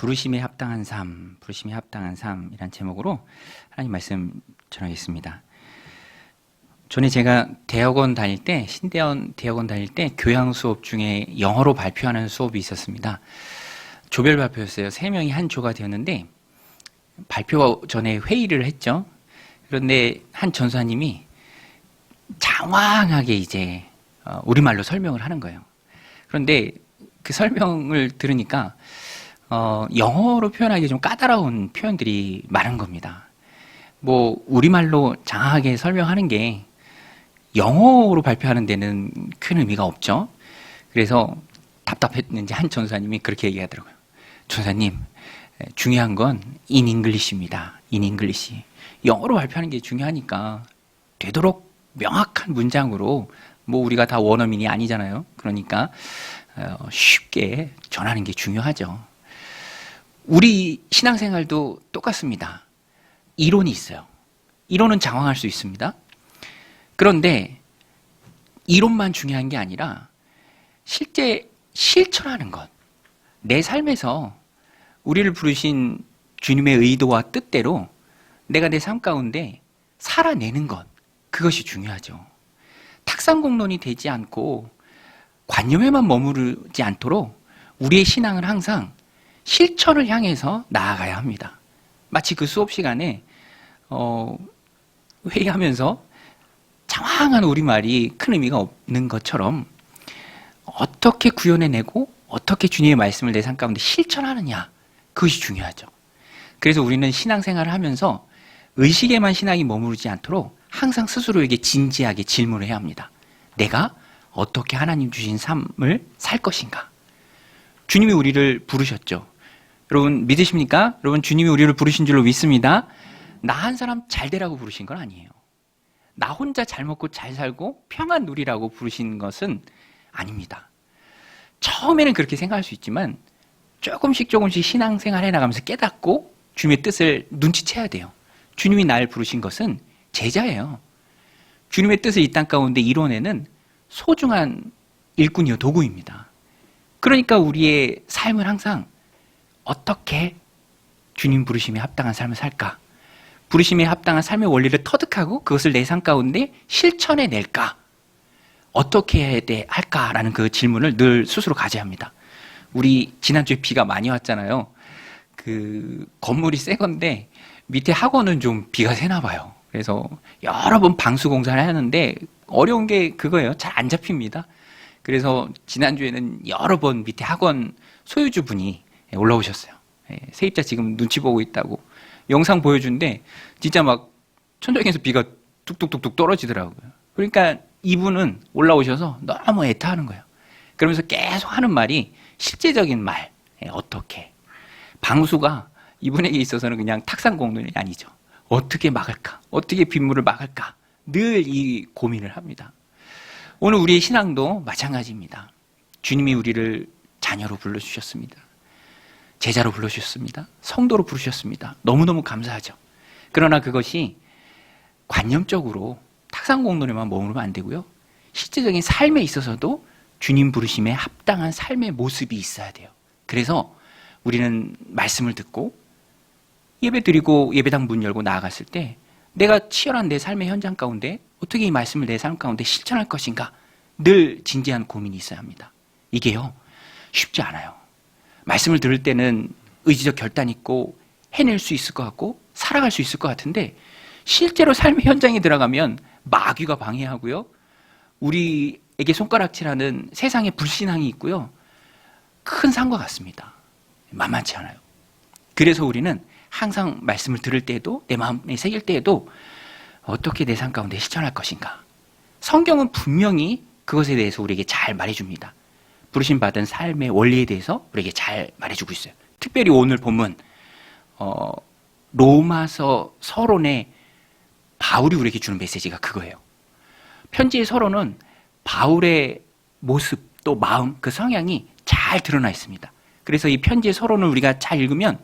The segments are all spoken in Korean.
부르심에 합당한 삶, 부르심에 합당한 삶이란 제목으로 하나님 말씀 전하겠습니다. 전에 제가 대학원 다닐 때, 신대원 대학원 다닐 때 교양 수업 중에 영어로 발표하는 수업이 있었습니다. 조별 발표였어요. 3명이 한 조가 되었는데 발표 전에 회의를 했죠. 그런데 한 전사님이 장황하게 이제 우리말로 설명을 하는 거예요. 그런데 그 설명을 들으니까 영어로 표현하기 좀 까다로운 표현들이 많은 겁니다. 뭐 우리말로 장황하게 설명하는 게 영어로 발표하는 데는 큰 의미가 없죠. 그래서 답답했는지 한 전사님이 그렇게 얘기하더라고요. 전사님, 중요한 건 in English입니다. in English. 영어로 발표하는 게 중요하니까 되도록 명확한 문장으로, 뭐 우리가 다 원어민이 아니잖아요. 그러니까 쉽게 전하는 게 중요하죠. 우리 신앙생활도 똑같습니다. 이론이 있어요. 이론은 장황할 수 있습니다. 그런데 이론만 중요한 게 아니라 실제 실천하는 것, 내 삶에서 우리를 부르신 주님의 의도와 뜻대로 내가 내 삶 가운데 살아내는 것, 그것이 중요하죠. 탁상공론이 되지 않고 관념에만 머무르지 않도록 우리의 신앙은 항상 실천을 향해서 나아가야 합니다. 마치 그 수업 시간에 회의하면서 장황한 우리말이 큰 의미가 없는 것처럼 어떻게 구현해내고 어떻게 주님의 말씀을 내 삶 가운데 실천하느냐, 그것이 중요하죠. 그래서 우리는 신앙생활을 하면서 의식에만 신앙이 머무르지 않도록 항상 스스로에게 진지하게 질문을 해야 합니다. 내가 어떻게 하나님 주신 삶을 살 것인가? 주님이 우리를 부르셨죠. 여러분 믿으십니까? 여러분 주님이 우리를 부르신 줄로 믿습니다. 나 한 사람 잘 되라고 부르신 건 아니에요. 나 혼자 잘 먹고 잘 살고 평안 누리라고 부르신 것은 아닙니다. 처음에는 그렇게 생각할 수 있지만 조금씩 신앙생활 해나가면서 깨닫고 주님의 뜻을 눈치채야 돼요. 주님이 날 부르신 것은 제자예요. 주님의 뜻을 이 땅 가운데 이뤄내는 소중한 일꾼이요, 도구입니다. 그러니까 우리의 삶을 항상 어떻게 주님 부르심에 합당한 삶을 살까? 부르심에 합당한 삶의 원리를 터득하고 그것을 내 삶 가운데 실천해 낼까? 어떻게 해야 할까라는 그 질문을 늘 스스로 가져야 합니다. 우리 지난주에 비가 많이 왔잖아요. 그 건물이 새 건데 밑에 학원은 좀 비가 새나 봐요. 그래서 여러 번 방수 공사를 하는데 어려운 게 그거예요. 잘 안 잡힙니다. 그래서 지난주에는 여러 번 밑에 학원 소유주분이 올라오셨어요. 세입자 지금 눈치 보고 있다고 영상 보여준데 진짜 막 천장에서 비가 뚝뚝뚝뚝 떨어지더라고요. 그러니까 이분은 올라오셔서 너무 애타하는 거예요. 그러면서 계속 하는 말이 실제적인 말, 어떻게. 방수가 이분에게 있어서는 그냥 탁상공론이 아니죠. 어떻게 막을까? 어떻게 빗물을 막을까? 늘 이 고민을 합니다. 오늘 우리의 신앙도 마찬가지입니다. 주님이 우리를 자녀로 불러주셨습니다. 제자로 불러주셨습니다. 성도로 부르셨습니다. 너무너무 감사하죠. 그러나 그것이 관념적으로 탁상공론에만 머무르면 안 되고요. 실제적인 삶에 있어서도 주님 부르심에 합당한 삶의 모습이 있어야 돼요. 그래서 우리는 말씀을 듣고 예배 드리고 예배당 문 열고 나아갔을 때 내가 치열한 내 삶의 현장 가운데 어떻게 이 말씀을 내 삶 가운데 실천할 것인가, 늘 진지한 고민이 있어야 합니다. 이게요, 쉽지 않아요. 말씀을 들을 때는 의지적 결단 있고 해낼 수 있을 것 같고 살아갈 수 있을 것 같은데 실제로 삶의 현장에 들어가면 마귀가 방해하고요, 우리에게 손가락질하는 세상의 불신앙이 있고요, 큰 산과 같습니다. 만만치 않아요. 그래서 우리는 항상 말씀을 들을 때에도 내 마음에 새길 때에도 어떻게 내 삶 가운데 실천할 것인가. 성경은 분명히 그것에 대해서 우리에게 잘 말해줍니다. 부르심 받은 삶의 원리에 대해서 우리에게 잘 말해주고 있어요. 특별히 오늘 본문 로마서 서론에 바울이 우리에게 주는 메시지가 그거예요. 편지의 서론은 바울의 모습 또 마음, 그 성향이 잘 드러나 있습니다. 그래서 이 편지의 서론을 우리가 잘 읽으면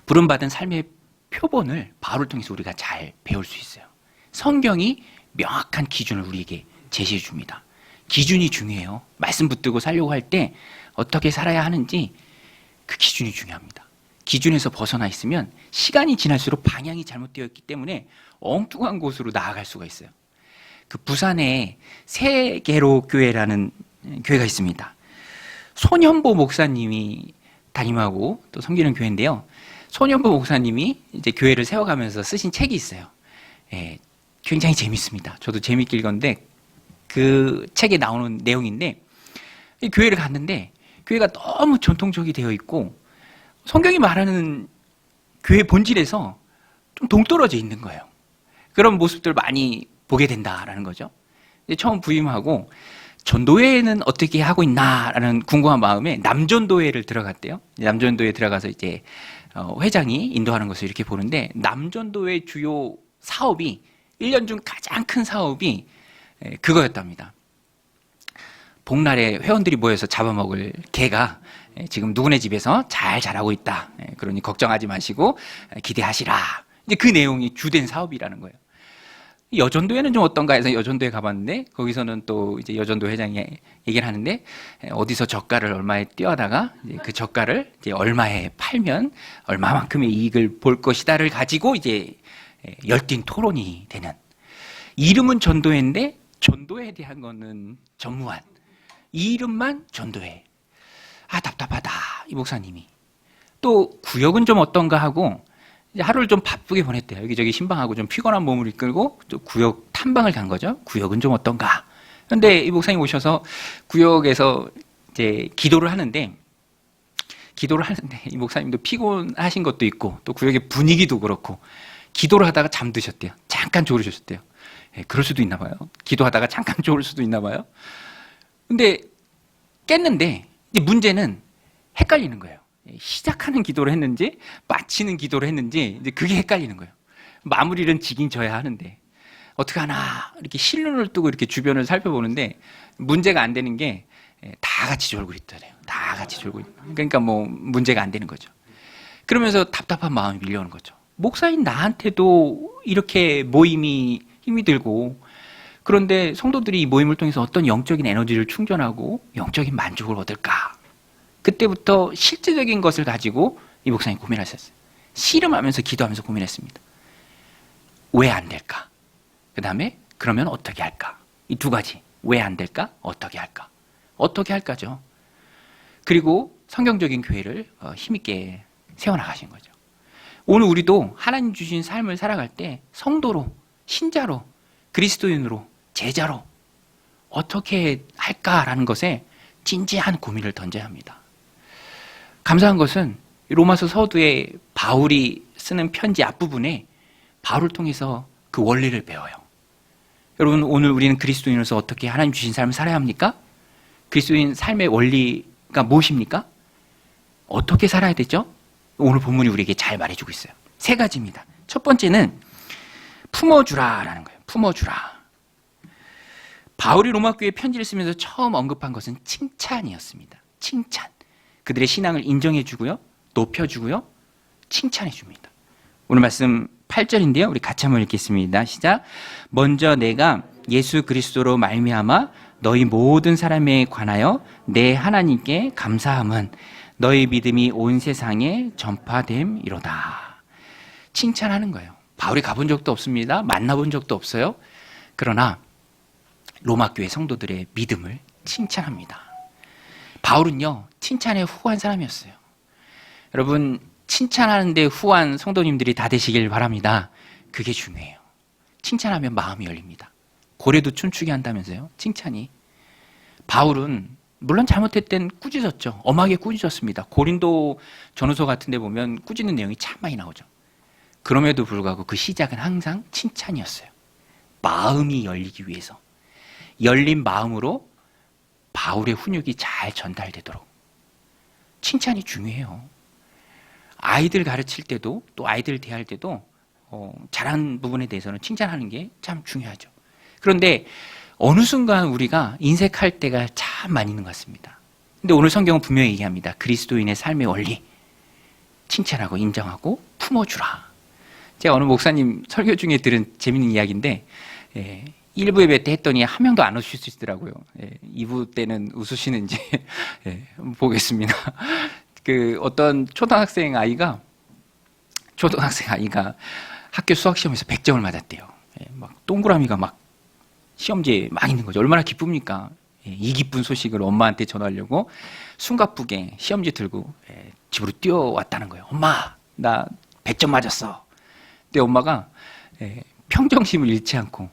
부름받은 삶의 표본을 바울을 통해서 우리가 잘 배울 수 있어요. 성경이 명확한 기준을 우리에게 제시해 줍니다. 기준이 중요해요. 말씀 붙들고 살려고 할 때 어떻게 살아야 하는지 그 기준이 중요합니다. 기준에서 벗어나 있으면 시간이 지날수록 방향이 잘못되어 있기 때문에 엉뚱한 곳으로 나아갈 수가 있어요. 그 부산에 새개로 교회라는 교회가 있습니다. 손현보 목사님이 담임하고 또 섬기는 교회인데요. 손현보 목사님이 이제 교회를 세워가면서 쓰신 책이 있어요. 예, 굉장히 재밌습니다. 저도 재밌게 읽었는데 그 책에 나오는 내용인데, 이 교회를 갔는데 교회가 너무 전통적이 되어 있고 성경이 말하는 교회 본질에서 좀 동떨어져 있는 거예요. 그런 모습들을 많이 보게 된다라는 거죠. 이제 처음 부임하고 전도회는 어떻게 하고 있나라는 궁금한 마음에 남전도회를 들어갔대요. 남전도회에 들어가서 이제 회장이 인도하는 것을 이렇게 보는데, 남전도회 주요 사업이 1년 중 가장 큰 사업이 그거였답니다. 복날에 회원들이 모여서 잡아먹을 개가 지금 누구네 집에서 잘 자라고 있다. 그러니 걱정하지 마시고 기대하시라. 이제 그 내용이 주된 사업이라는 거예요. 여전도회는 좀 어떤가 해서 여전도회 가봤는데, 거기서는 또 이제 여전도 회장이 얘기를 하는데, 어디서 젓갈을 얼마에 띄어다가 그 젓갈을 이제 얼마에 팔면 얼마만큼의 이익을 볼 것이다를 가지고 이제 열띤 토론이 되는. 이름은 전도회인데 전도회에 대한 거는 전무한. 이 이름만 전도회. 아, 답답하다, 이 목사님이. 또 구역은 좀 어떤가 하고 이제 하루를 좀 바쁘게 보냈대요. 여기저기 신방하고 좀 피곤한 몸을 이끌고 또 구역 탐방을 간 거죠. 구역은 좀 어떤가. 그런데 이 목사님 오셔서 구역에서 이제 기도를 하는데 이 목사님도 피곤하신 것도 있고 또 구역의 분위기도 그렇고 기도를 하다가 잠드셨대요. 잠깐 졸으셨대요. 그럴 수도 있나 봐요. 기도하다가 잠깐 졸을 수도 있나 봐요. 근데 깼는데 이제 문제는 헷갈리는 거예요. 시작하는 기도를 했는지 마치는 기도를 했는지 이제 그게 헷갈리는 거예요. 마무리는 지긴 져야 하는데 어떻게 하나 이렇게 실눈을 뜨고 이렇게 주변을 살펴보는데 문제가 안 되는 게 다 같이 졸고 있더래요. 다 같이 졸고 있다. 그러니까 뭐 문제가 안 되는 거죠. 그러면서 답답한 마음이 밀려오는 거죠. 목사인 나한테도 이렇게 모임이 힘이 들고, 그런데 성도들이 이 모임을 통해서 어떤 영적인 에너지를 충전하고 영적인 만족을 얻을까? 그때부터 실제적인 것을 가지고 이 목사님 고민하셨어요. 씨름하면서 기도하면서 고민했습니다. 왜 안 될까? 그 다음에 그러면 어떻게 할까? 이 두 가지. 왜 안 될까? 어떻게 할까? 어떻게 할까죠. 그리고 성경적인 교회를 힘있게 세워나가신 거죠. 오늘 우리도 하나님 주신 삶을 살아갈 때 성도로, 신자로, 그리스도인으로, 제자로 어떻게 할까라는 것에 진지한 고민을 던져야 합니다. 감사한 것은 로마서 서두에 바울이 쓰는 편지 앞부분에 바울을 통해서 그 원리를 배워요. 여러분, 오늘 우리는 그리스도인으로서 어떻게 하나님 주신 삶을 살아야 합니까? 그리스도인 삶의 원리가 무엇입니까? 어떻게 살아야 되죠? 오늘 본문이 우리에게 잘 말해주고 있어요. 세 가지입니다. 첫 번째는 품어주라라는 거예요. 품어주라. 바울이 로마 교회에 편지를 쓰면서 처음 언급한 것은 칭찬이었습니다. 칭찬. 그들의 신앙을 인정해주고요, 높여주고요, 칭찬해줍니다. 오늘 말씀 8절인데요. 우리 같이 한번 읽겠습니다. 시작. 먼저 내가 예수 그리스도로 말미암아 너희 모든 사람에 관하여 내 하나님께 감사함은 너희 믿음이 온 세상에 전파됨이로다. 칭찬하는 거예요. 바울이 가본 적도 없습니다. 만나본 적도 없어요. 그러나 로마 교회 성도들의 믿음을 칭찬합니다. 바울은요, 칭찬에 후한 사람이었어요. 여러분, 칭찬하는데 후한 성도님들이 다 되시길 바랍니다. 그게 중요해요. 칭찬하면 마음이 열립니다. 고래도 춤추게 한다면서요, 칭찬이. 바울은 물론 잘못할 땐 꾸짖었죠. 엄하게 꾸짖었습니다. 고린도 전후서 같은 데 보면 꾸짖는 내용이 참 많이 나오죠. 그럼에도 불구하고 그 시작은 항상 칭찬이었어요. 마음이 열리기 위해서. 열린 마음으로 바울의 훈육이 잘 전달되도록. 칭찬이 중요해요. 아이들 가르칠 때도 또 아이들 대할 때도 잘한 부분에 대해서는 칭찬하는 게 참 중요하죠. 그런데 어느 순간 우리가 인색할 때가 참 많이 있는 것 같습니다. 근데 오늘 성경은 분명히 얘기합니다. 그리스도인의 삶의 원리, 칭찬하고 인정하고 품어주라. 제가 어느 목사님 설교 중에 들은 재밌는 이야기인데 1부 예배 때 했더니 한 명도 안 웃으시더라고요. 2부 때는 웃으시는지 한번 보겠습니다. 그 어떤 초등학생 아이가 학교 수학 시험에서 100점을 맞았대요. 예, 막 동그라미가 막 시험지에 막 있는 거죠. 얼마나 기쁩니까? 예, 이 기쁜 소식을 엄마한테 전하려고 숨가쁘게 시험지 들고 집으로 뛰어왔다는 거예요. 엄마, 나 100점 맞았어. 근데 엄마가 평정심을 잃지 않고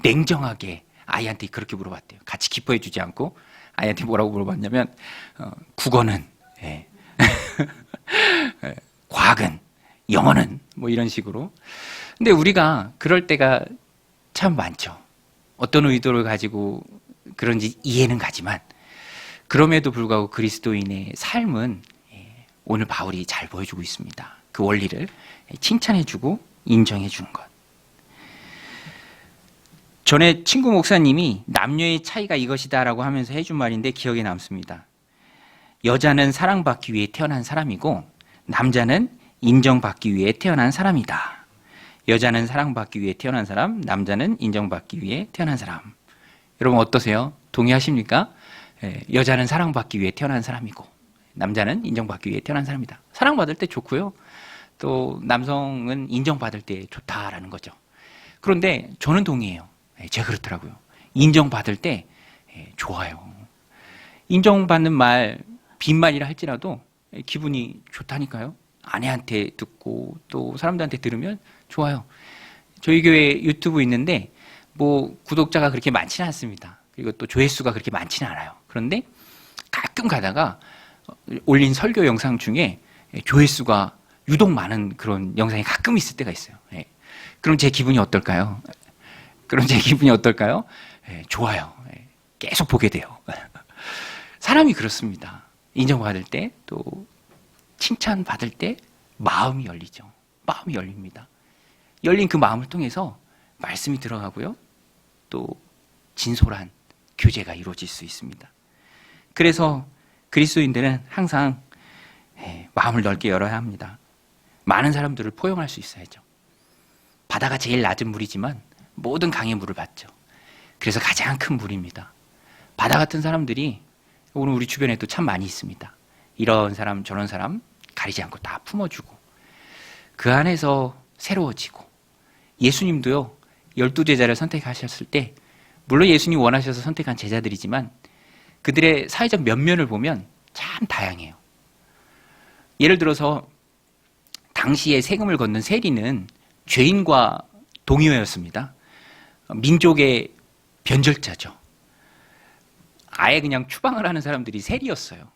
냉정하게 아이한테 그렇게 물어봤대요. 같이 기뻐해 주지 않고 아이한테 뭐라고 물어봤냐면 국어는 과학은 영어는 뭐 이런 식으로. 근데 우리가 그럴 때가 참 많죠. 어떤 의도를 가지고 그런지 이해는 가지만 그럼에도 불구하고 그리스도인의 삶은 오늘 바울이 잘 보여주고 있습니다. 그 원리를 칭찬해주고 인정해주는 것. 전에 친구 목사님이 남녀의 차이가 이것이다라고 하면서 해준 말인데 기억에 남습니다. 여자는 사랑받기 위해 태어난 사람이고 남자는 인정받기 위해 태어난 사람이다. 여자는 사랑받기 위해 태어난 사람, 남자는 인정받기 위해 태어난 사람. 여러분 어떠세요? 동의하십니까? 여자는 사랑받기 위해 태어난 사람이고 남자는 인정받기 위해 태어난 사람이다. 사랑받을 때 좋고요. 또 남성은 인정받을 때 좋다라는 거죠. 그런데 저는 동의해요. 제가 그렇더라고요. 인정받을 때 좋아요. 인정받는 말, 빈말이라 할지라도 기분이 좋다니까요. 아내한테 듣고 또 사람들한테 들으면 좋아요. 저희 교회 유튜브 있는데 뭐 구독자가 그렇게 많지는 않습니다. 그리고 또 조회수가 그렇게 많지는 않아요. 그런데 가끔 가다가 올린 설교 영상 중에 조회수가 유독 많은 그런 영상이 가끔 있을 때가 있어요. 그럼 제 기분이 어떨까요? 좋아요. 계속 보게 돼요. 사람이 그렇습니다. 인정받을 때, 또 칭찬받을 때 마음이 열리죠. 마음이 열립니다. 열린 그 마음을 통해서 말씀이 들어가고요. 또 진솔한 교제가 이루어질 수 있습니다. 그래서 그리스도인들은 항상 마음을 넓게 열어야 합니다. 많은 사람들을 포용할 수 있어야죠. 바다가 제일 낮은 물이지만 모든 강의 물을 받죠. 그래서 가장 큰 물입니다. 바다 같은 사람들이 오늘 우리 주변에도 참 많이 있습니다. 이런 사람 저런 사람 가리지 않고 다 품어주고 그 안에서 새로워지고, 예수님도요 12제자를 선택하셨을 때 물론 예수님이 원하셔서 선택한 제자들이지만 그들의 사회적 면면을 보면 참 다양해요. 예를 들어서 당시에 세금을 걷는 세리는 죄인과 동의어였습니다. 민족의 변절자죠. 아예 그냥 추방을 하는 사람들이 세리였어요.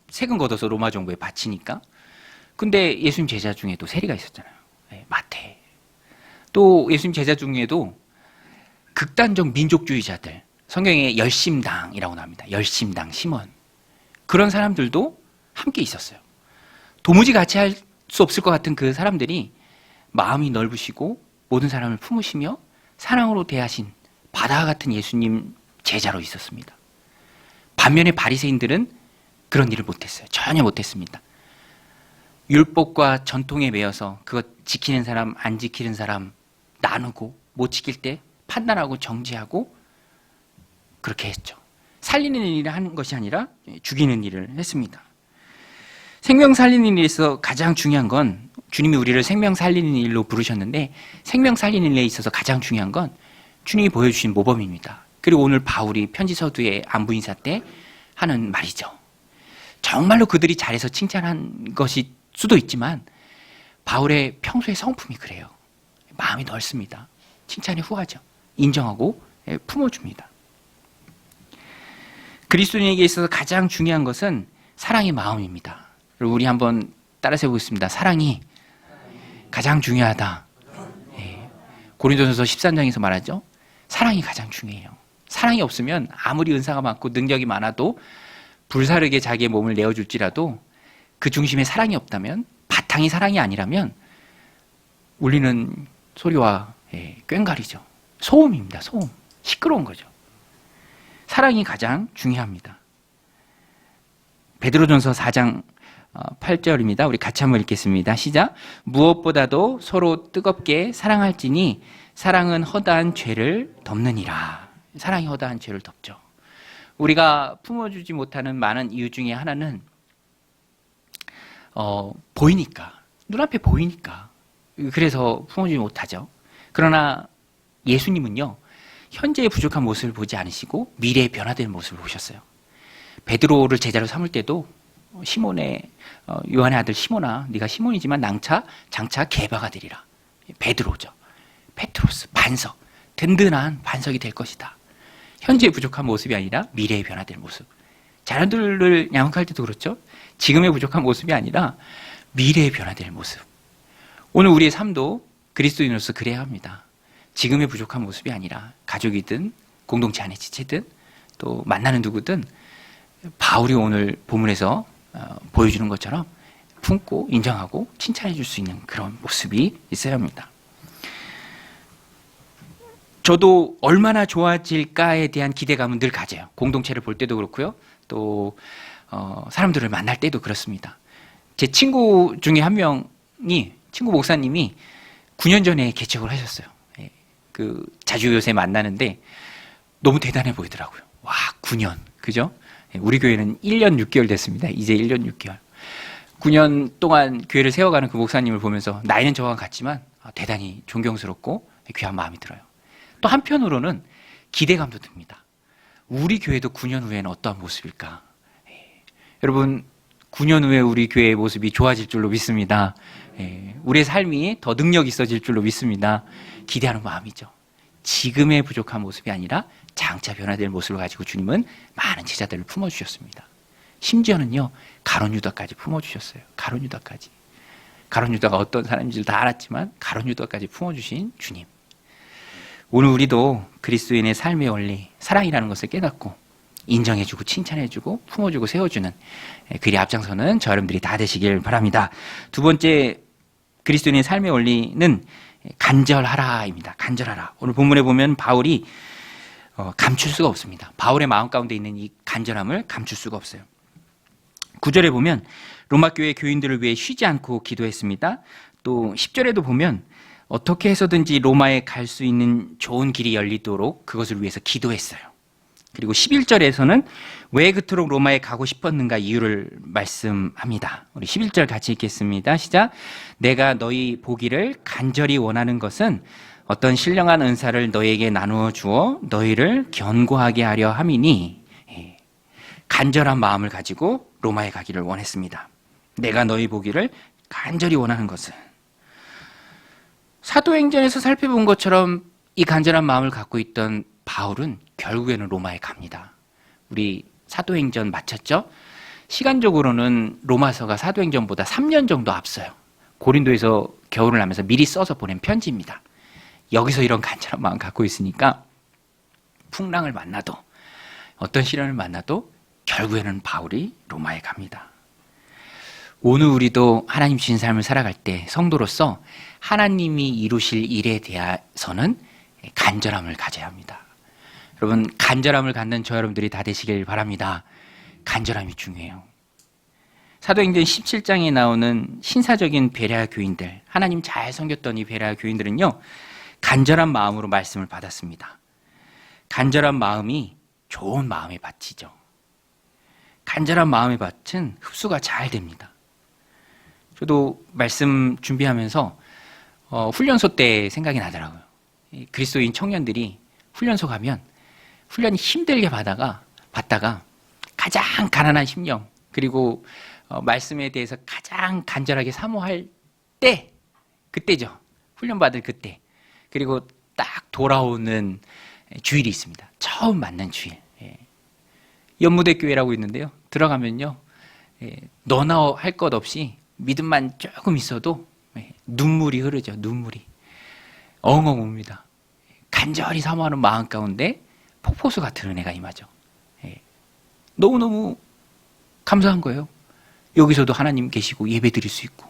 세금 걷어서 로마 정부에 바치니까. 근데 예수님 제자 중에도 세리가 있었잖아요. 마태. 또 예수님 제자 중에도 극단적 민족주의자들, 성경에 열심당이라고 나옵니다. 열심당, 시몬. 그런 사람들도 함께 있었어요. 도무지 같이 할 수 없을 것 같은 그 사람들이 마음이 넓으시고 모든 사람을 품으시며 사랑으로 대하신 바다 같은 예수님 제자로 있었습니다. 반면에 바리새인들은 그런 일을 못했어요. 전혀 못했습니다. 율법과 전통에 매여서 그것 지키는 사람, 안 지키는 사람 나누고 못 지킬 때 판단하고 정죄하고 그렇게 했죠. 살리는 일을 하는 것이 아니라 죽이는 일을 했습니다. 생명 살리는 일에서 가장 중요한 건, 주님이 우리를 생명 살리는 일로 부르셨는데 생명 살리는 일에 있어서 가장 중요한 건 주님이 보여주신 모범입니다. 그리고 오늘 바울이 편지 서두에 안부 인사 때 하는 말이죠. 정말로 그들이 잘해서 칭찬한 것일 수도 있지만 바울의 평소의 성품이 그래요. 마음이 넓습니다. 칭찬이 후하죠. 인정하고 품어줍니다. 그리스도인에게 있어서 가장 중요한 것은 사랑의 마음입니다. 우리 한번 따라서 해보겠습니다. 사랑이 가장 중요하다. 고린도전서 13장에서 말하죠. 사랑이 가장 중요해요. 사랑이 없으면 아무리 은사가 많고 능력이 많아도 불사르게 자기의 몸을 내어줄지라도 그 중심에 사랑이 없다면, 바탕이 사랑이 아니라면 울리는 소리와 꽹과리죠. 소음입니다. 소음. 시끄러운 거죠. 사랑이 가장 중요합니다. 베드로전서 4장 8절입니다. 우리 같이 한번 읽겠습니다. 시작. 무엇보다도 서로 뜨겁게 사랑할지니 사랑은 허다한 죄를 덮느니라. 사랑이 허다한 죄를 덮죠. 우리가 품어주지 못하는 많은 이유 중에 하나는 보이니까, 눈앞에 보이니까. 그래서 품어주지 못하죠. 그러나 예수님은요, 현재의 부족한 모습을 보지 않으시고 미래의 변화될 모습을 보셨어요. 베드로를 제자로 삼을 때도 요한의 아들 시몬아, 네가 시몬이지만 장차 게바가 되리라. 베드로죠. 페트로스, 반석, 든든한 반석이 될 것이다. 현재의 부족한 모습이 아니라 미래의 변화될 모습. 자녀들을 양육할 때도 그렇죠. 지금의 부족한 모습이 아니라 미래의 변화될 모습. 오늘 우리의 삶도 그리스도인으로서 그래야 합니다. 지금의 부족한 모습이 아니라 가족이든 공동체 안의 지체든 또 만나는 누구든 바울이 오늘 본문에서 보여주는 것처럼 품고 인정하고 칭찬해 줄 수 있는 그런 모습이 있어야 합니다. 저도 얼마나 좋아질까에 대한 기대감은 늘 가져요. 공동체를 볼 때도 그렇고요. 또 사람들을 만날 때도 그렇습니다. 제 친구 중에 한 명이, 친구 목사님이 9년 전에 개척을 하셨어요. 자주 요새 만나는데 너무 대단해 보이더라고요. 와, 9년. 그죠? 우리 교회는 1년 6개월 됐습니다. 이제 1년 6개월. 9년 동안 교회를 세워가는 그 목사님을 보면서 나이는 저와 같지만 대단히 존경스럽고 귀한 마음이 들어요. 또 한편으로는 기대감도 듭니다. 우리 교회도 9년 후에는 어떠한 모습일까? 여러분, 9년 후에 우리 교회의 모습이 좋아질 줄로 믿습니다. 우리의 삶이 더 능력 있어질 줄로 믿습니다. 기대하는 마음이죠. 지금의 부족한 모습이 아니라 장차 변화될 모습을 가지고 주님은 많은 제자들을 품어주셨습니다. 심지어는요, 가룟 유다까지 품어주셨어요. 가룟 유다까지. 가룟 유다가 어떤 사람인지 다 알았지만 가룟 유다까지 품어주신 주님. 오늘 우리도 그리스도인의 삶의 원리, 사랑이라는 것을 깨닫고 인정해주고 칭찬해주고 품어주고 세워주는 그리 앞장서는 저 여러분들이 다 되시길 바랍니다. 두 번째 그리스도인의 삶의 원리는 간절하라입니다. 간절하라. 오늘 본문에 보면 바울이 감출 수가 없습니다. 바울의 마음 가운데 있는 이 간절함을 감출 수가 없어요. 9절에 보면 로마 교회 교인들을 위해 쉬지 않고 기도했습니다. 또 10절에도 보면 어떻게 해서든지 로마에 갈 수 있는 좋은 길이 열리도록 그것을 위해서 기도했어요. 그리고 11절에서는 왜 그토록 로마에 가고 싶었는가 이유를 말씀합니다. 우리 11절 같이 읽겠습니다. 시작. 내가 너희 보기를 간절히 원하는 것은 어떤 신령한 은사를 너희에게 나누어 주어 너희를 견고하게 하려 함이니, 간절한 마음을 가지고 로마에 가기를 원했습니다. 내가 너희 보기를 간절히 원하는 것은, 사도행전에서 살펴본 것처럼 이 간절한 마음을 갖고 있던 바울은 결국에는 로마에 갑니다. 우리 사도행전 마쳤죠? 시간적으로는 로마서가 사도행전보다 3년 정도 앞서요. 고린도에서 겨울을 나면서 미리 써서 보낸 편지입니다. 여기서 이런 간절한 마음 갖고 있으니까 풍랑을 만나도 어떤 시련을 만나도 결국에는 바울이 로마에 갑니다. 오늘 우리도 하나님 주신 삶을 살아갈 때 성도로서 하나님이 이루실 일에 대해서는 간절함을 가져야 합니다. 여러분, 간절함을 갖는 저 여러분들이 다 되시길 바랍니다. 간절함이 중요해요. 사도행전 17장에 나오는 신사적인 베레아 교인들, 하나님 잘 섬겼던 이 베레아 교인들은요, 간절한 마음으로 말씀을 받았습니다. 간절한 마음이 좋은 마음의 밭이죠. 간절한 마음의 밭은 흡수가 잘 됩니다. 저도 말씀 준비하면서 훈련소 때 생각이 나더라고요. 그리스도인 청년들이 훈련소 가면 훈련이 힘들게 받다가 가장 가난한 심령, 그리고 말씀에 대해서 가장 간절하게 사모할 때, 그때죠. 훈련받을 그때. 그리고 딱 돌아오는 주일이 있습니다. 처음 만난 주일. 연무대 교회라고 있는데요. 들어가면요, 너나 할 것 없이 믿음만 조금 있어도 눈물이 흐르죠. 눈물이 엉엉 옵니다. 간절히 사모하는 마음 가운데 폭포수 같은 은혜가 임하죠. 너무너무 감사한 거예요. 여기서도 하나님 계시고 예배 드릴 수 있고,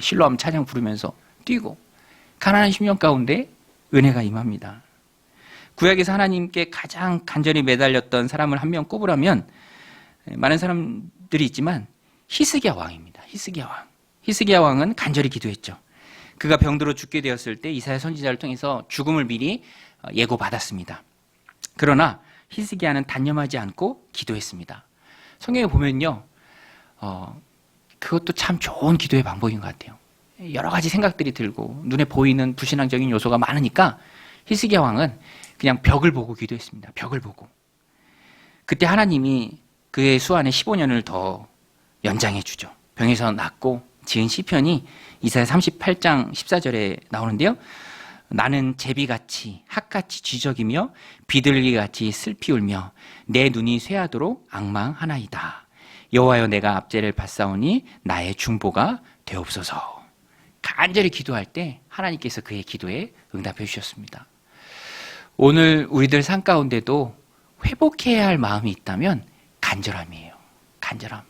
실로암 찬양 부르면서 뛰고, 가난한 심령 가운데 은혜가 임합니다. 구약에서 하나님께 가장 간절히 매달렸던 사람을 한 명 꼽으라면 많은 사람들이 있지만 히스기야 왕입니다. 히스기야 왕은 간절히 기도했죠. 그가 병들어 죽게 되었을 때 이사야 선지자를 통해서 죽음을 미리 예고받았습니다. 그러나 히스기야는 단념하지 않고 기도했습니다. 성경에 보면요, 그것도 참 좋은 기도의 방법인 것 같아요. 여러 가지 생각들이 들고 눈에 보이는 불신앙적인 요소가 많으니까 히스기야 왕은 그냥 벽을 보고 기도했습니다. 벽을 보고. 그때 하나님이 그의 수완에 15년을 더 연장해 주죠. 병에서 낫고 지은 시편이 이사야 38장 14절에 나오는데요. 나는 제비같이 학같이 쥐적이며 비둘기같이 슬피 울며 내 눈이 쇠하도록 앙망하나이다. 여호와여 내가 압제를 받사오니 나의 중보가 되옵소서. 간절히 기도할 때 하나님께서 그의 기도에 응답해 주셨습니다. 오늘 우리들 삶 가운데도 회복해야 할 마음이 있다면 간절함이에요. 간절함.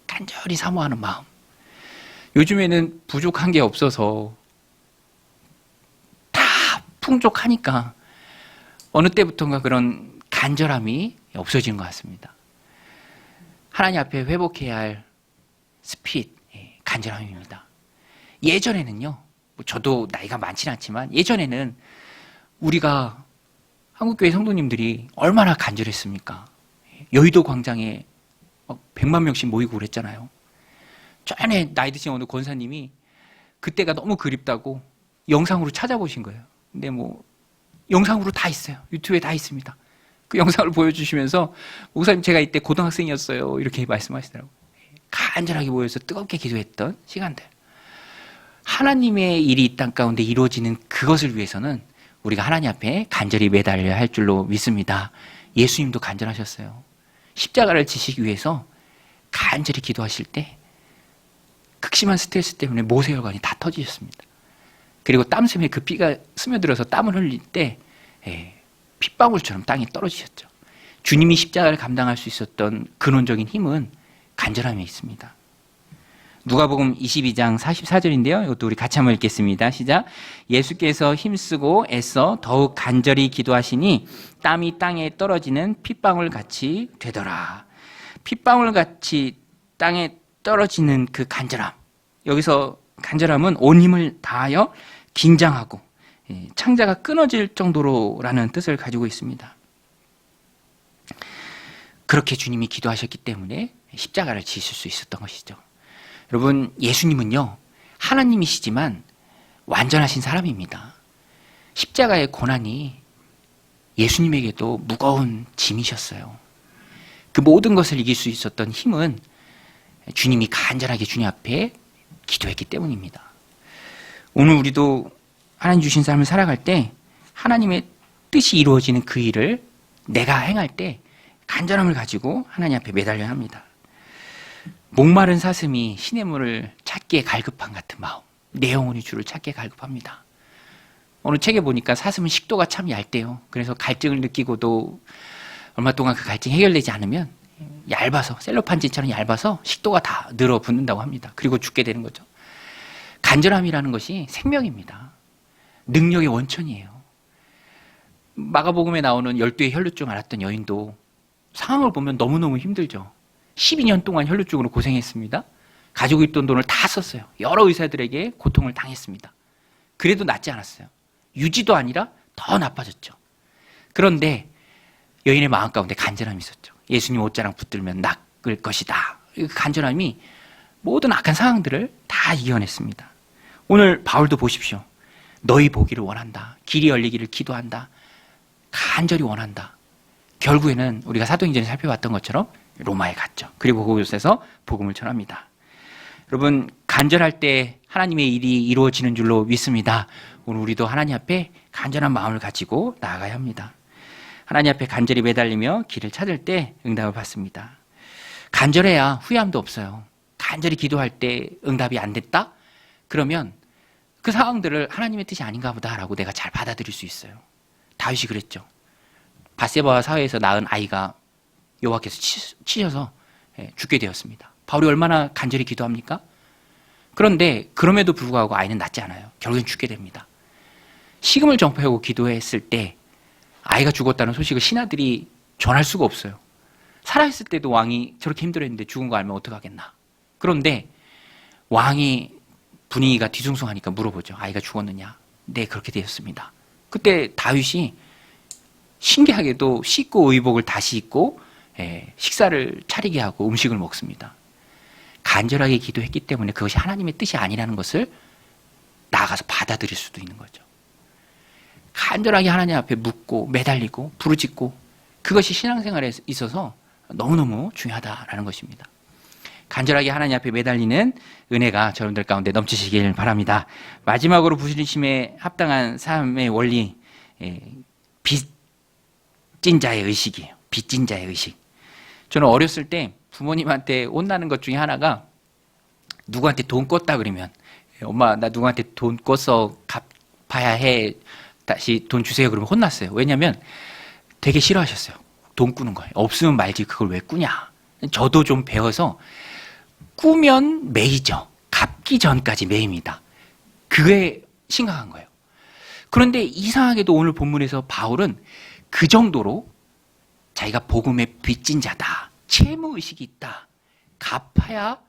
간절히 사모하는 마음. 요즘에는 부족한 게 없어서 다 풍족하니까 어느 때부턴가 그런 간절함이 없어진 것 같습니다. 하나님 앞에 회복해야 할 스피릿, 간절함입니다. 예전에는요, 저도 나이가 많지는 않지만 예전에는 우리가 한국교회 성도님들이 얼마나 간절했습니까? 여의도 광장에 100만 명씩 모이고 그랬잖아요. 전에 나이 드신 어느 권사님이 그때가 너무 그립다고 영상으로 찾아보신 거예요. 근데 영상으로 다 있어요. 유튜브에 다 있습니다. 그 영상을 보여주시면서 목사님 제가 이때 고등학생이었어요. 이렇게 말씀하시더라고요. 간절하게 모여서 뜨겁게 기도했던 시간들. 하나님의 일이 이 땅 가운데 이루어지는 그것을 위해서는 우리가 하나님 앞에 간절히 매달려야 할 줄로 믿습니다. 예수님도 간절하셨어요. 십자가를 지시기 위해서 간절히 기도하실 때 극심한 스트레스 때문에 모세혈관이 다 터지셨습니다. 그리고 땀샘에 그 피가 스며들어서 땀을 흘릴 때 핏방울처럼 땅에 떨어지셨죠. 주님이 십자가를 감당할 수 있었던 근원적인 힘은 간절함에 있습니다. 누가복음 22장 44절인데요. 이것도 우리 같이 한번 읽겠습니다. 시작. 예수께서 힘쓰고 애써 더욱 간절히 기도하시니 땀이 땅에 떨어지는 핏방울 같이 되더라. 핏방울 같이 땅에 떨어지는 그 간절함. 여기서 간절함은 온 힘을 다하여 긴장하고 창자가 끊어질 정도로라는 뜻을 가지고 있습니다. 그렇게 주님이 기도하셨기 때문에 십자가를 지실 수 있었던 것이죠. 여러분, 예수님은요, 하나님이시지만 완전하신 사람입니다. 십자가의 고난이 예수님에게도 무거운 짐이셨어요. 그 모든 것을 이길 수 있었던 힘은 주님이 간절하게 주님 앞에 기도했기 때문입니다. 오늘 우리도 하나님 주신 삶을 살아갈 때 하나님의 뜻이 이루어지는 그 일을 내가 행할 때 간절함을 가지고 하나님 앞에 매달려야 합니다. 목마른 사슴이 시냇물을 찾기에 갈급한 같은 마음, 내 영혼이 주를 찾기에 갈급합니다. 어느 책에 보니까 사슴은 식도가 참 얇대요. 그래서 갈증을 느끼고도 얼마 동안 그 갈증이 해결되지 않으면 얇아서, 셀로판진처럼 얇아서 식도가 다 늘어붙는다고 합니다. 그리고 죽게 되는 거죠. 간절함이라는 것이 생명입니다. 능력의 원천이에요. 마가복음에 나오는 12의 혈루증 앓았던 여인도 상황을 보면 너무너무 힘들죠. 12년 동안 혈루증으로 고생했습니다. 가지고 있던 돈을 다 썼어요. 여러 의사들에게 고통을 당했습니다. 그래도 낫지 않았어요. 유지도 아니라 더 나빠졌죠. 그런데 여인의 마음 가운데 간절함이 있었죠. 예수님 옷자랑 붙들면 낫을 것이다. 그 간절함이 모든 악한 상황들을 다 이겨냈습니다. 오늘 바울도 보십시오. 너희 보기를 원한다. 길이 열리기를 기도한다. 간절히 원한다. 결국에는 우리가 사도행전에 살펴봤던 것처럼 로마에 갔죠. 그리고 그곳에서 복음을 전합니다. 여러분, 간절할 때 하나님의 일이 이루어지는 줄로 믿습니다. 오늘 우리도 하나님 앞에 간절한 마음을 가지고 나아가야 합니다. 하나님 앞에 간절히 매달리며 길을 찾을 때 응답을 받습니다. 간절해야 후회함도 없어요. 간절히 기도할 때 응답이 안 됐다? 그러면 그 상황들을 하나님의 뜻이 아닌가 보다라고 내가 잘 받아들일 수 있어요. 다윗이 그랬죠. 밧세바와 사회에서 낳은 아이가 여호와께서 치셔서 죽게 되었습니다. 바울이 얼마나 간절히 기도합니까? 그런데 그럼에도 불구하고 아이는 낫지 않아요. 결국엔 죽게 됩니다. 식음을 전파하고 기도했을 때 아이가 죽었다는 소식을 신하들이 전할 수가 없어요. 살아있을 때도 왕이 저렇게 힘들어했는데 죽은 거 알면 어떡하겠나. 그런데 왕이 분위기가 뒤숭숭하니까 물어보죠. 아이가 죽었느냐? 네, 그렇게 되었습니다. 그때 다윗이 신기하게도 씻고 의복을 다시 입고 식사를 차리게 하고 음식을 먹습니다. 간절하게 기도했기 때문에 그것이 하나님의 뜻이 아니라는 것을 나아가서 받아들일 수도 있는 거죠. 간절하게 하나님 앞에 묻고 매달리고 부르짖고, 그것이 신앙생활에 있어서 너무너무 중요하다라는 것입니다. 간절하게 하나님 앞에 매달리는 은혜가 여러분들 가운데 넘치시길 바랍니다. 마지막으로 부르심에 합당한 삶의 원리, 빚진 자의 의식이에요. 빚진 자의 의식. 저는 어렸을 때 부모님한테 혼나는 것 중에 하나가, 누구한테 돈 꿨다 그러면, 엄마 나 누구한테 돈 꿨어 갚아야 해, 다시 돈 주세요 그러면 혼났어요. 왜냐하면 되게 싫어하셨어요. 돈 꾸는 거예요. 없으면 말지 그걸 왜 꾸냐. 저도 좀 배워서 꾸면 매이죠. 갚기 전까지 매입니다. 그게 심각한 거예요. 그런데 이상하게도 오늘 본문에서 바울은 그 정도로 자기가 복음의 빚진 자다, 채무의식이 있다, 갚아야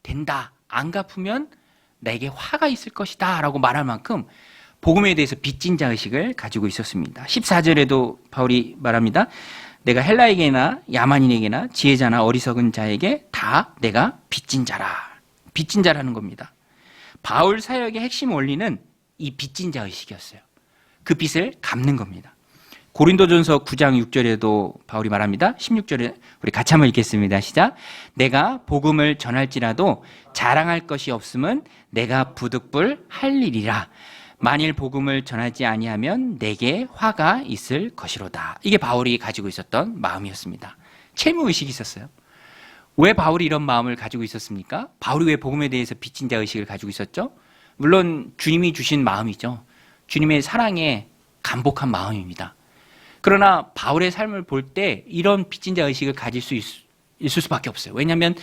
된다, 안 갚으면 내게 화가 있을 것이다 라고 말할 만큼 복음에 대해서 빚진 자 의식을 가지고 있었습니다. 14절에도 바울이 말합니다. 내가 헬라에게나 야만인에게나 지혜자나 어리석은 자에게 다 내가 빚진 자라. 빚진 자라는 겁니다. 바울 사역의 핵심 원리는 이 빚진 자 의식이었어요. 그 빚을 갚는 겁니다. 고린도전서 9장 6절에도 바울이 말합니다. 16절에 우리 같이 한번 읽겠습니다. 시작. 내가 복음을 전할지라도 자랑할 것이 없음은 내가 부득불 할 일이라. 만일 복음을 전하지 아니하면 내게 화가 있을 것이로다. 이게 바울이 가지고 있었던 마음이었습니다. 채무의식이 있었어요. 왜 바울이 이런 마음을 가지고 있었습니까? 바울이 왜 복음에 대해서 빚진 자 의식을 가지고 있었죠? 물론 주님이 주신 마음이죠. 주님의 사랑에 감복한 마음입니다. 그러나 바울의 삶을 볼 때 이런 빚진 자 의식을 가질 수 있을 수밖에 없어요. 왜냐하면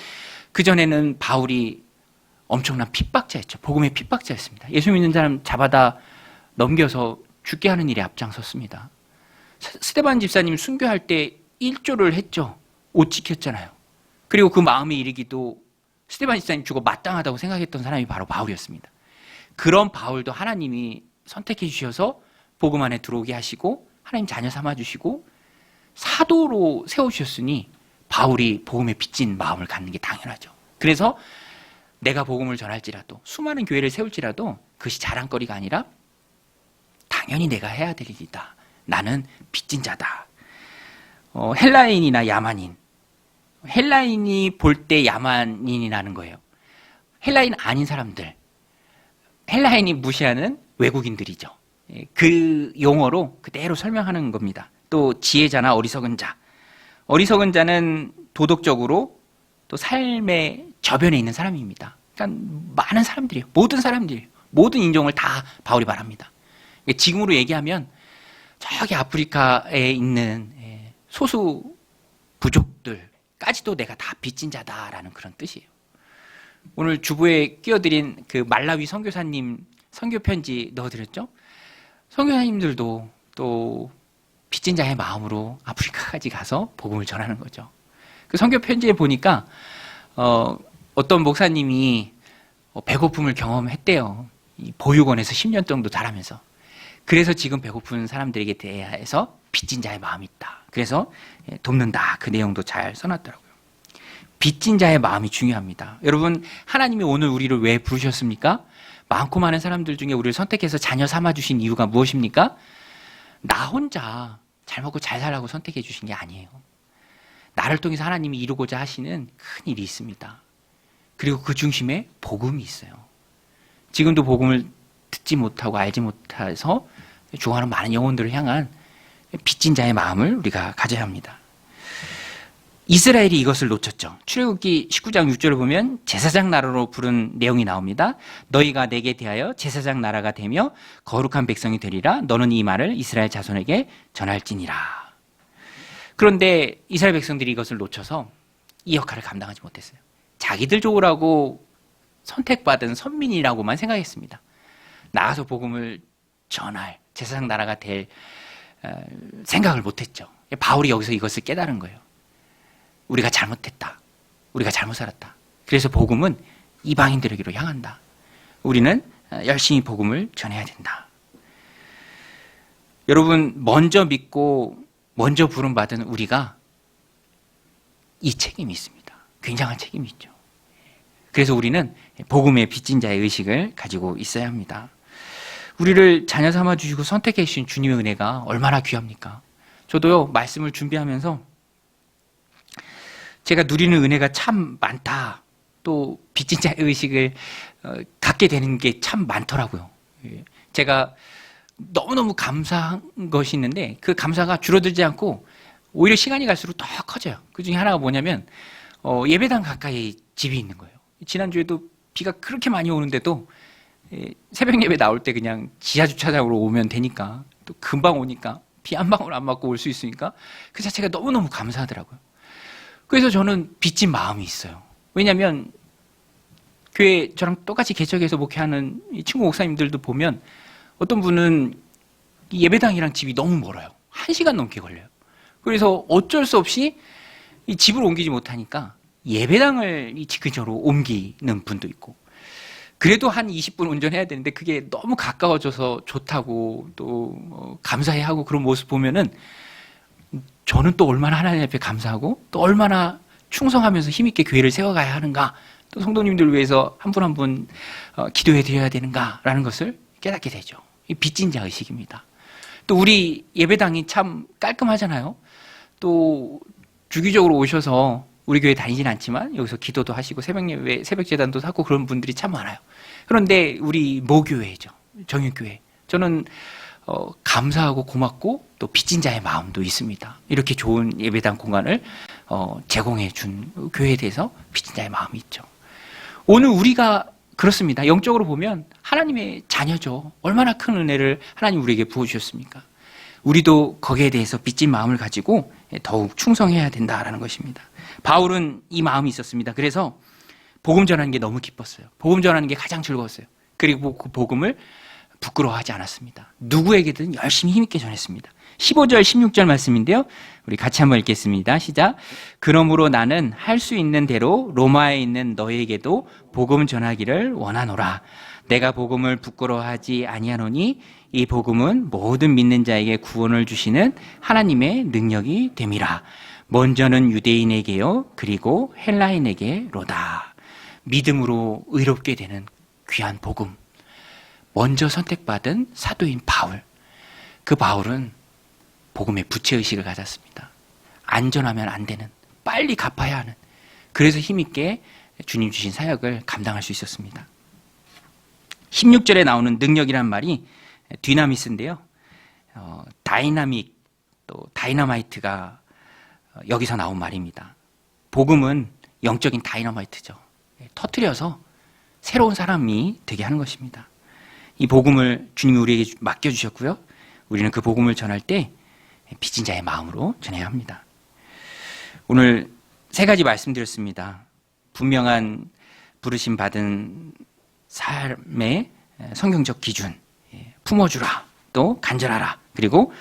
그전에는 바울이 엄청난 핍박자였죠. 복음의 핍박자였습니다. 예수 믿는 사람 잡아다 넘겨서 죽게 하는 일에 앞장섰습니다. 스데반 집사님 순교할 때 일조를 했죠. 옷 지켰잖아요. 그리고 그 마음에 이르기도 스데반 집사님 죽어 마땅하다고 생각했던 사람이 바로 바울이었습니다. 그런 바울도 하나님이 선택해 주셔서 복음 안에 들어오게 하시고 하나님 자녀 삼아주시고 사도로 세우셨으니 바울이 복음에 빚진 마음을 갖는 게 당연하죠. 그래서 내가 복음을 전할지라도, 수많은 교회를 세울지라도 그것이 자랑거리가 아니라 당연히 내가 해야 될 일이다. 나는 빚진 자다. 헬라인이나 야만인. 헬라인이 볼 때 야만인이라는 거예요. 헬라인 아닌 사람들. 헬라인이 무시하는 외국인들이죠. 그 용어로 그대로 설명하는 겁니다. 또 지혜자나 어리석은 자. 어리석은 자는 도덕적으로 또 삶의 저변에 있는 사람입니다. 그러니까 많은 사람들이에요. 모든 사람들이에요. 모든 인종을 다 바울이 말합니다. 지금으로 얘기하면 저기 아프리카에 있는 소수 부족들까지도 내가 다 빚진 자다라는 그런 뜻이에요. 오늘 주부에 끼워드린 그 말라위 선교사님 선교 편지 넣어드렸죠? 선교사님들도 또 빚진 자의 마음으로 아프리카까지 가서 복음을 전하는 거죠. 그 선교 편지에 보니까 어떤 목사님이 배고픔을 경험했대요. 이 보육원에서 10년 정도 자라면서. 그래서 지금 배고픈 사람들에게 대해서 빚진 자의 마음이 있다. 그래서 돕는다. 그 내용도 잘 써놨더라고요. 빚진 자의 마음이 중요합니다. 여러분, 하나님이 오늘 우리를 왜 부르셨습니까? 많고 많은 사람들 중에 우리를 선택해서 자녀 삼아주신 이유가 무엇입니까? 나 혼자 잘 먹고 잘 살라고 선택해 주신 게 아니에요. 나를 통해서 하나님이 이루고자 하시는 큰 일이 있습니다. 그리고 그 중심에 복음이 있어요. 지금도 복음을 듣지 못하고 알지 못해서 죽어가는 많은 영혼들을 향한 빚진 자의 마음을 우리가 가져야 합니다. 이스라엘이 이것을 놓쳤죠. 출애굽기 19장 6절을 보면 제사장 나라로 부른 내용이 나옵니다. 너희가 내게 대하여 제사장 나라가 되며 거룩한 백성이 되리라. 너는 이 말을 이스라엘 자손에게 전할지니라. 그런데 이스라엘 백성들이 이것을 놓쳐서 이 역할을 감당하지 못했어요. 자기들 좋으라고 선택받은 선민이라고만 생각했습니다. 나가서 복음을 전할 제사장 나라가 될 생각을 못했죠. 바울이 여기서 이것을 깨달은 거예요. 우리가 잘못했다. 우리가 잘못 살았다. 그래서 복음은 이방인들에게로 향한다. 우리는 열심히 복음을 전해야 된다. 여러분, 먼저 믿고 먼저 부름받은 우리가 이 책임이 있습니다. 굉장한 책임이 있죠. 그래서 우리는 복음의 빚진 자의 의식을 가지고 있어야 합니다. 우리를 자녀 삼아 주시고 선택해 주신 주님의 은혜가 얼마나 귀합니까? 저도요, 말씀을 준비하면서 제가 누리는 은혜가 참 많다, 또 빚진 자의 의식을 갖게 되는 게 참 많더라고요. 제가 너무너무 감사한 것이 있는데 그 감사가 줄어들지 않고 오히려 시간이 갈수록 더 커져요. 그 중에 하나가 뭐냐면 예배당 가까이 집이 있는 거예요. 지난주에도 비가 그렇게 많이 오는데도 새벽 예배 나올 때 그냥 지하 주차장으로 오면 되니까, 또 금방 오니까 비 한 방울 안 맞고 올 수 있으니까 그 자체가 너무너무 감사하더라고요. 그래서 저는 빚진 마음이 있어요. 왜냐하면 교회 저랑 똑같이 개척해서 목회하는 이 친구 목사님들도 보면 어떤 분은 이 예배당이랑 집이 너무 멀어요. 1시간 넘게 걸려요. 그래서 어쩔 수 없이 이 집을 옮기지 못하니까 예배당을 이 집 근처로 옮기는 분도 있고, 그래도 한 20분 운전해야 되는데 그게 너무 가까워져서 좋다고 또 감사해하고 그런 모습 보면은 저는 또 얼마나 하나님 앞에 감사하고 또 얼마나 충성하면서 힘있게 교회를 세워가야 하는가, 또 성도님들 위해서 한 분 한 분 기도해 드려야 되는가라는 것을 깨닫게 되죠. 이 빚진 자 의식입니다. 또 우리 예배당이 참 깔끔하잖아요. 또 주기적으로 오셔서 우리 교회 다니진 않지만 여기서 기도도 하시고 새벽 예배, 새벽 제단도 하고 그런 분들이 참 많아요. 그런데 우리 모교회죠, 정육교회, 저는 감사하고 고맙고 또 빚진 자의 마음도 있습니다. 이렇게 좋은 예배당 공간을 제공해 준 교회에 대해서 빚진 자의 마음이 있죠. 오늘 우리가 그렇습니다. 영적으로 보면 하나님의 자녀죠. 얼마나 큰 은혜를 하나님 우리에게 부어주셨습니까? 우리도 거기에 대해서 빚진 마음을 가지고 더욱 충성해야 된다라는 것입니다. 바울은 이 마음이 있었습니다. 그래서 복음 전하는 게 너무 기뻤어요. 복음 전하는 게 가장 즐거웠어요. 그리고 그 복음을 부끄러워하지 않았습니다. 누구에게든 열심히 힘있게 전했습니다. 15절 16절 말씀인데요, 우리 같이 한번 읽겠습니다. 시작. 그러므로 나는 할 수 있는 대로 로마에 있는 너에게도 복음 전하기를 원하노라. 내가 복음을 부끄러워하지 아니하노니 이 복음은 모든 믿는 자에게 구원을 주시는 하나님의 능력이 됨이라. 먼저는 유대인에게요, 그리고 헬라인에게로다. 믿음으로 의롭게 되는 귀한 복음, 먼저 선택받은 사도인 바울, 그 바울은 복음의 부채의식을 가졌습니다. 안전하면 안 되는, 빨리 갚아야 하는, 그래서 힘있게 주님 주신 사역을 감당할 수 있었습니다. 16절에 나오는 능력이란 말이 디나미스인데요, 다이나믹, 또 다이너마이트가 여기서 나온 말입니다. 복음은 영적인 다이너마이트죠. 터뜨려서 새로운 사람이 되게 하는 것입니다. 이 복음을 주님이 우리에게 맡겨주셨고요, 우리는 그 복음을 전할 때 빚진 자의 마음으로 전해야 합니다. 오늘 3가지 말씀드렸습니다. 분명한 부르심 받은 삶의 성경적 기준, 품어주라, 또 간절하라, 그리고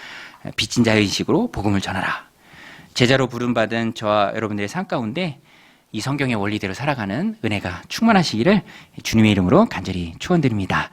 빚진 자의 의식으로 복음을 전하라. 제자로 부름받은 저와 여러분들의 삶 가운데 이 성경의 원리대로 살아가는 은혜가 충만하시기를 주님의 이름으로 간절히 축원드립니다.